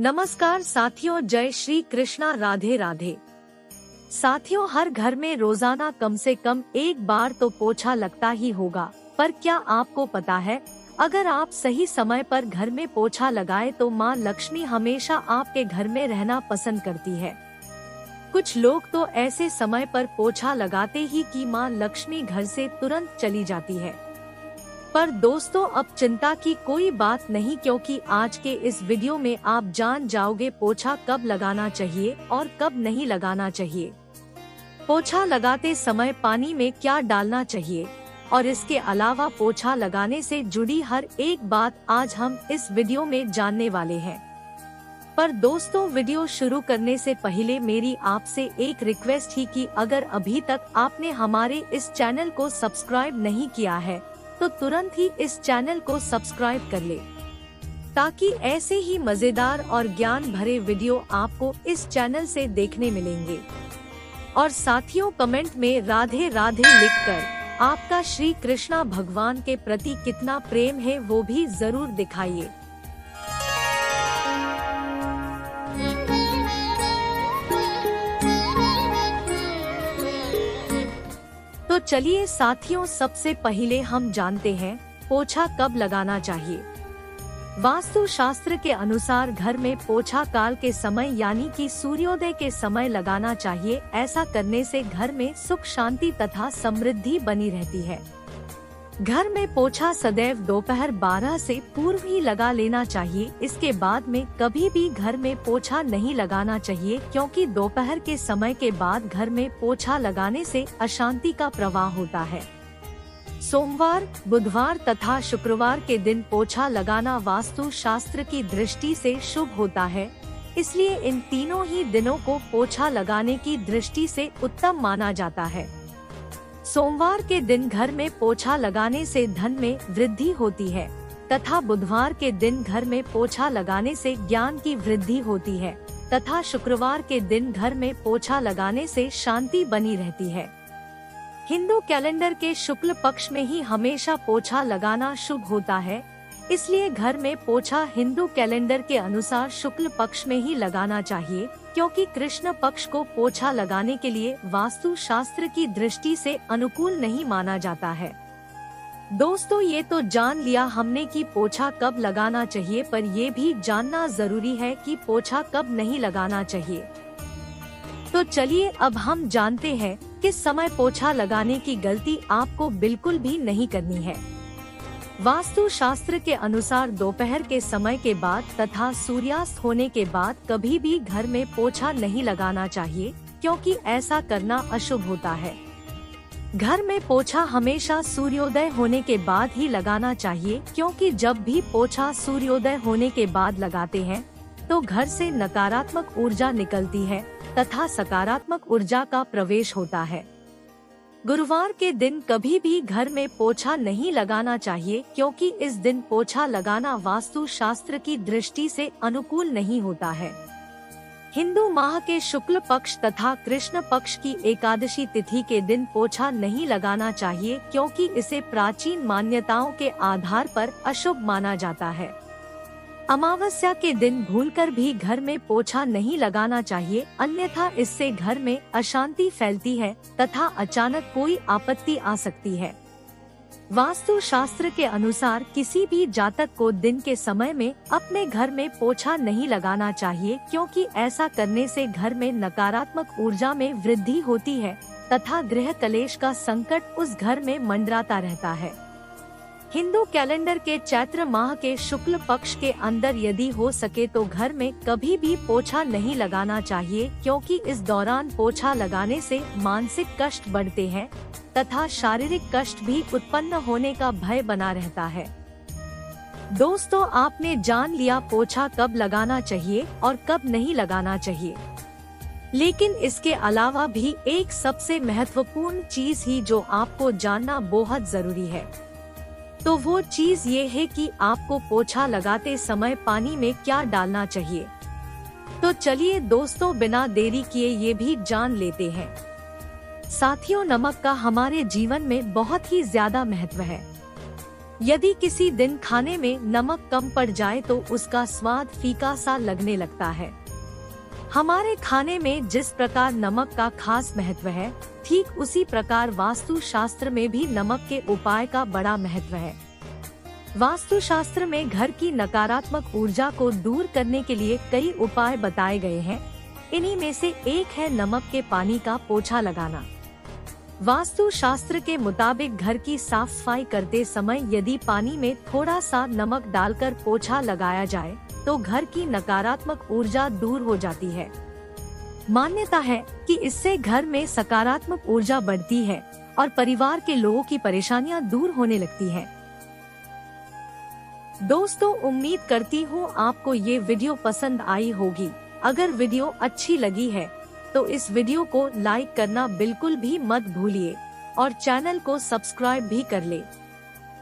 नमस्कार साथियों, जय श्री कृष्णा, राधे राधे। साथियों, हर घर में रोजाना कम से कम एक बार तो पोछा लगता ही होगा, पर क्या आपको पता है, अगर आप सही समय पर घर में पोछा लगाए तो माँ लक्ष्मी हमेशा आपके घर में रहना पसंद करती है। कुछ लोग तो ऐसे समय पर पोछा लगाते ही कि माँ लक्ष्मी घर से तुरंत चली जाती है। पर दोस्तों, अब चिंता की कोई बात नहीं, क्योंकि आज के इस वीडियो में आप जान जाओगे पोछा कब लगाना चाहिए और कब नहीं लगाना चाहिए। पोछा लगाते समय पानी में क्या डालना चाहिए और इसके अलावा पोछा लगाने से जुड़ी हर एक बात आज हम इस वीडियो में जानने वाले हैं। पर दोस्तों, वीडियो शुरू करने से पहले मेरी आपसे एक रिक्वेस्ट ही कि अगर अभी तक आपने हमारे इस चैनल को सब्सक्राइब नहीं किया है तो तुरंत ही इस चैनल को सब्सक्राइब कर ले, ताकि ऐसे ही मजेदार और ज्ञान भरे वीडियो आपको इस चैनल से देखने मिलेंगे। और साथियों, कमेंट में राधे राधे लिखकर आपका श्री कृष्णा भगवान के प्रति कितना प्रेम है वो भी जरूर दिखाइए। तो चलिए साथियों, सबसे पहले हम जानते हैं पोछा कब लगाना चाहिए। वास्तु शास्त्र के अनुसार घर में पोछा काल के समय यानी कि सूर्योदय के समय लगाना चाहिए। ऐसा करने से घर में सुख शांति तथा समृद्धि बनी रहती है। घर में पोछा सदैव दोपहर 12 से पूर्व ही लगा लेना चाहिए। इसके बाद में कभी भी घर में पोछा नहीं लगाना चाहिए, क्योंकि दोपहर के समय के बाद घर में पोछा लगाने से अशांति का प्रवाह होता है। सोमवार, बुधवार तथा शुक्रवार के दिन पोछा लगाना वास्तु शास्त्र की दृष्टि से शुभ होता है, इसलिए इन तीनों ही दिनों को पोछा लगाने की दृष्टि से उत्तम माना जाता है। सोमवार के दिन घर में पोछा लगाने से धन में वृद्धि होती है तथा बुधवार के दिन घर में पोछा लगाने से ज्ञान की वृद्धि होती है तथा शुक्रवार के दिन घर में पोछा लगाने से शांति बनी रहती है। हिंदू कैलेंडर के शुक्ल पक्ष में ही हमेशा पोछा लगाना शुभ होता है, इसलिए घर में पोछा हिंदू कैलेंडर के अनुसार शुक्ल पक्ष में ही लगाना चाहिए, क्योंकि कृष्ण पक्ष को पोछा लगाने के लिए वास्तु शास्त्र की दृष्टि से अनुकूल नहीं माना जाता है। दोस्तों, ये तो जान लिया हमने कि पोछा कब लगाना चाहिए, पर ये भी जानना जरूरी है कि पोछा कब नहीं लगाना चाहिए। तो चलिए अब हम जानते हैं किस समय पोछा लगाने की गलती आपको बिल्कुल भी नहीं करनी है। वास्तु शास्त्र के अनुसार दोपहर के समय के बाद तथा सूर्यास्त होने के बाद कभी भी घर में पोछा नहीं लगाना चाहिए, क्योंकि ऐसा करना अशुभ होता है। घर में पोछा हमेशा सूर्योदय होने के बाद ही लगाना चाहिए, क्योंकि जब भी पोछा सूर्योदय होने के बाद लगाते हैं तो घर से नकारात्मक ऊर्जा निकलती है तथा सकारात्मक ऊर्जा का प्रवेश होता है। गुरुवार के दिन कभी भी घर में पोछा नहीं लगाना चाहिए, क्योंकि इस दिन पोछा लगाना वास्तु शास्त्र की दृष्टि से अनुकूल नहीं होता है। हिंदू माह के शुक्ल पक्ष तथा कृष्ण पक्ष की एकादशी तिथि के दिन पोछा नहीं लगाना चाहिए, क्योंकि इसे प्राचीन मान्यताओं के आधार पर अशुभ माना जाता है। अमावस्या के दिन भूलकर भी घर में पोछा नहीं लगाना चाहिए, अन्यथा इससे घर में अशांति फैलती है तथा अचानक कोई आपत्ति आ सकती है। वास्तु शास्त्र के अनुसार किसी भी जातक को दिन के समय में अपने घर में पोछा नहीं लगाना चाहिए, क्योंकि ऐसा करने से घर में नकारात्मक ऊर्जा में वृद्धि होती है तथा गृह कलेश का संकट उस घर में मंडराता रहता है। हिंदू कैलेंडर के चैत्र माह के शुक्ल पक्ष के अंदर यदि हो सके तो घर में कभी भी पोछा नहीं लगाना चाहिए, क्योंकि इस दौरान पोछा लगाने से मानसिक कष्ट बढ़ते हैं तथा शारीरिक कष्ट भी उत्पन्न होने का भय बना रहता है। दोस्तों, आपने जान लिया पोछा कब लगाना चाहिए और कब नहीं लगाना चाहिए, लेकिन इसके अलावा भी एक सबसे महत्वपूर्ण चीज ही जो आपको जानना बहुत जरूरी है, तो वो चीज ये है कि आपको पोछा लगाते समय पानी में क्या डालना चाहिए। तो चलिए दोस्तों, बिना देरी किए ये भी जान लेते हैं। साथियों, नमक का हमारे जीवन में बहुत ही ज्यादा महत्व है। यदि किसी दिन खाने में नमक कम पड़ जाए तो उसका स्वाद फीका सा लगने लगता है। हमारे खाने में जिस प्रकार नमक का खास महत्व है, ठीक उसी प्रकार वास्तु शास्त्र में भी नमक के उपाय का बड़ा महत्व है। वास्तु शास्त्र में घर की नकारात्मक ऊर्जा को दूर करने के लिए कई उपाय बताए गए हैं। इन्हीं में से एक है नमक के पानी का पोछा लगाना। वास्तु शास्त्र के मुताबिक घर की साफ सफाई करते समय यदि पानी में थोड़ा सा नमक डालकर पोछा लगाया जाए तो घर की नकारात्मक ऊर्जा दूर हो जाती है। मान्यता है कि इससे घर में सकारात्मक ऊर्जा बढ़ती है और परिवार के लोगों की परेशानियां दूर होने लगती हैं। दोस्तों, उम्मीद करती हूँ आपको ये वीडियो पसंद आई होगी। अगर वीडियो अच्छी लगी है तो इस वीडियो को लाइक करना बिल्कुल भी मत भूलिए और चैनल को सब्सक्राइब भी कर ले।